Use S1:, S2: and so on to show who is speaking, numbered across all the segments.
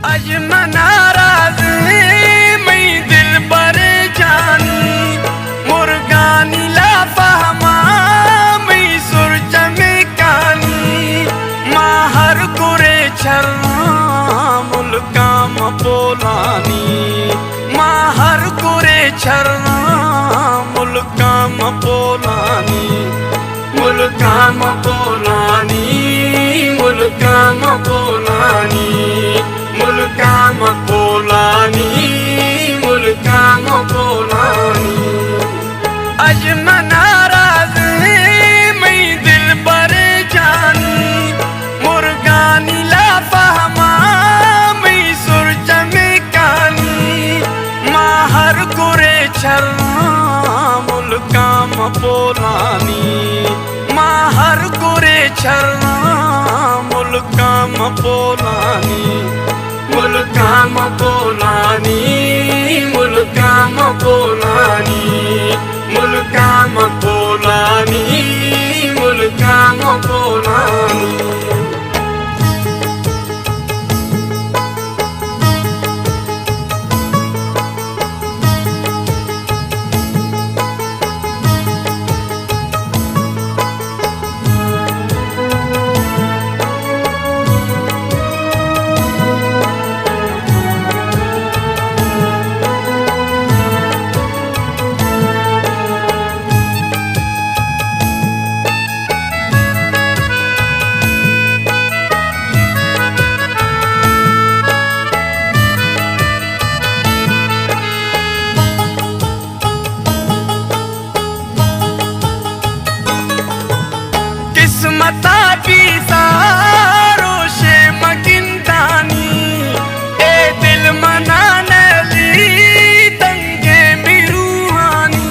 S1: नाराज मैं दिल पर जानी मुर्गानी ला फहमा मैं सुर चमकानी माहर कुरे छरना मुल्काम पोलानी माहर कुरे छरना मुल्काम पोलानी मुल्काम पोलानी मुल्काम पोलानी मुल्काम पोलानी मुल्काम पोलानी अजमा नाराज मैं दिल पर जानी मुर्गानी ला फहमा मैं सुर चमकानी माहर कुरे छरना मुल्काम पोलानी माहर कुरे छरना मुल्काम पोलानी मुल्काम पोलानी मुल्काम पोलानी मुल्काम पोलानी मुल्काम पोलानी किस्मता भी सारो शे मकिनतानी ए दिल मनाने ली तंगे मिरूहानी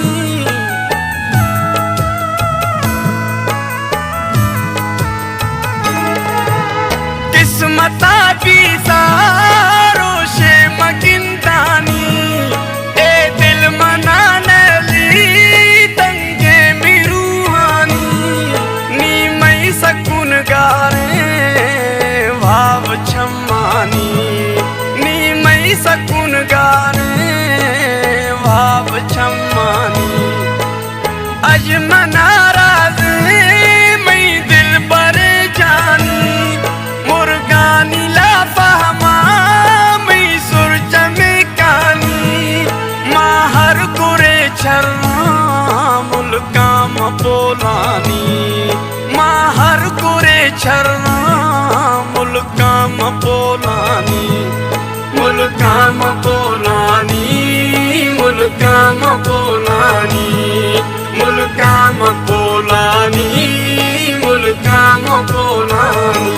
S1: किस्मता भी सारो शे मकिनतानी ए दिल मनाने ली तंगे मिरूहानी सकून गारे भाव छम्मानी नी मई सकून गारे भाव छम्मानी अजमा नाराज मैं दिल पर जानी मुर्गानी ला फहमा मैं सुर चमकानी माहर कुरे छरना मुल्काम पोलानी माहर कुरे छरना मुल्काम पोलानी मुल्काम पोलानी मुल्काम पोलानी मुल्काम पोलानी मुल्काम पोलानी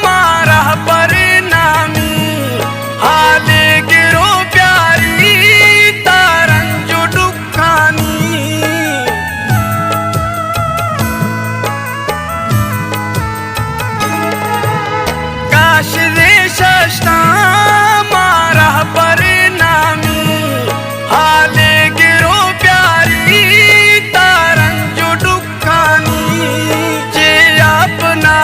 S1: मारा परिणामी हाले गिरो प्यारी तारंजो दुखानी काश रे शस्ता मारा परिणामी हाले गिरो प्यारी तारंजो दुखानी जे अपना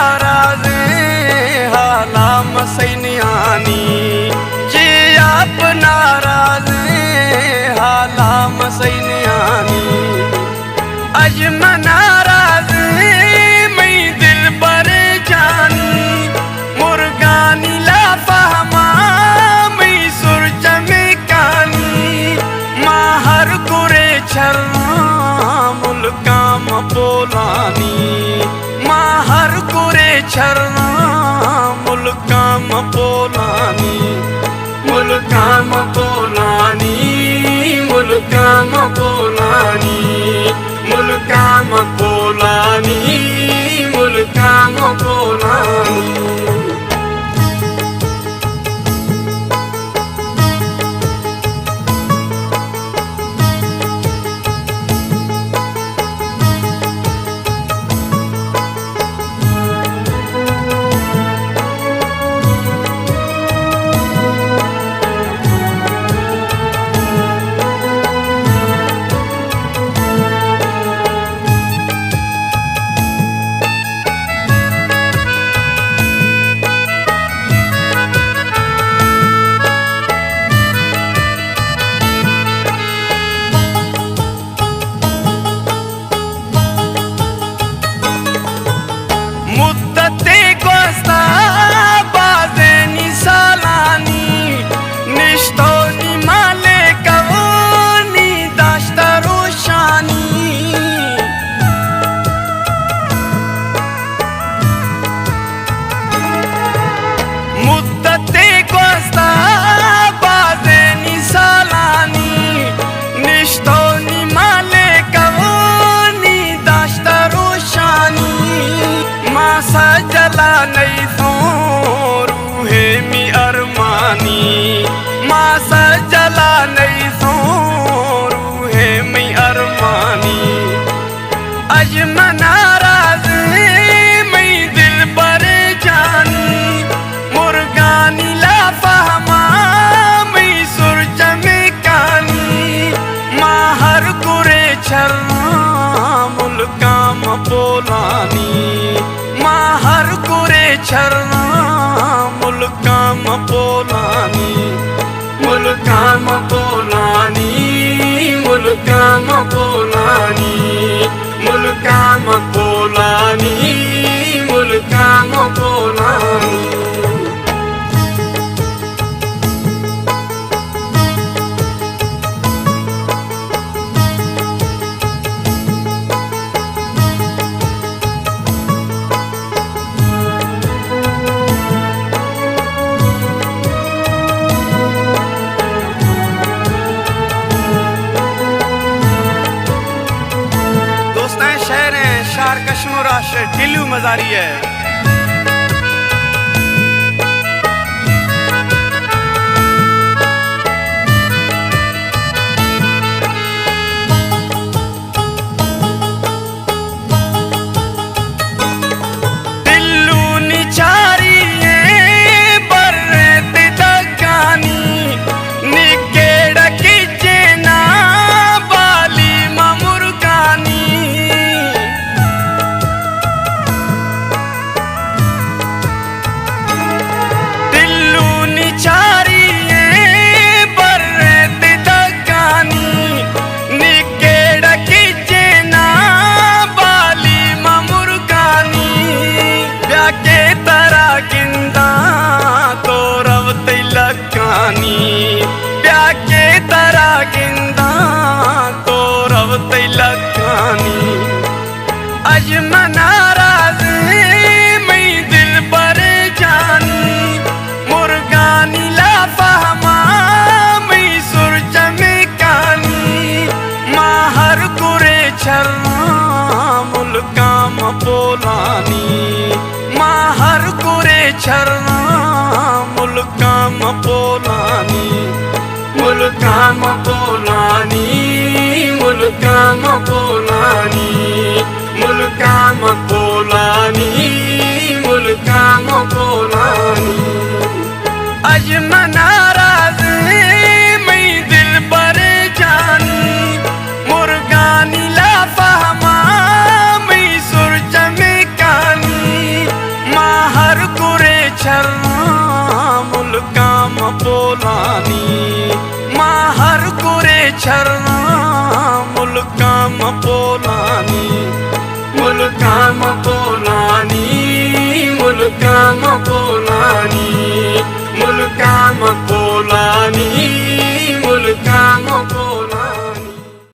S1: सैनियानी जे आप नाराज हालाम सैनियानी अजमा नाराज मैं दिल पर जानी मुर्गानी ला फहमा मैं सुर चमकानी माहर कुरे छरना मुल्काम पोलानी माहर कुरे छरना मुल्काम पोलानी मुल्काम पोलानी मुल्काम पोलानी मुल्काम पोलानी मुल्काम पोलानी मुद्दते गोस्ता बाजेनी सालानी निष्ठोनी माले कवोनी दाश्ता रोशानी मुद्दते गोस्ता बाजेनी सालानी निष्ठोनी माले कवोनी दाश्ता रोशानी मासा जला नहीं सो रूहे मी अरमानी मासा जला नहीं सो रूहे मी अरमानी अज मनाराज मैं दिल पर जानी मुर्गानी ला फहमा मैं सुर चमकानी माहर कुरे छर्रा मुल्काम पोलानी माहर कुरे छर्रा मुल्काम पोलानी मुल्काम पोलानी मुल्काम पोलानी मुल्काम पोलानी मुल्काम पोलानी शार कश्मीराश ढिल्लू मजारी है दिल्लू निचारी बर्रेत दगानी निकेड़ किचेना बाली मुर्गानी प्याके तरा गिंदा तो रवत लखानी अज मनाराज मैं दिल पर जानी मुर्गानी ला फहमा मैं सुर चमकानी माहर कुरे छर्रा मुल्काम पोलानी माहर कुरे छर्रा मुल्काम पोलानी मुल्काम पोलानी मुल्काम पोलानी मुल्काम पोलानी मुल्काम पोलानी अज मनाराज मैं दिल पर जानी मुर्गानी ला फहमा मैं सुर चमकानी माहर कुरे छर्रा मुल्काम पोलानी माहर कुरे छर्रा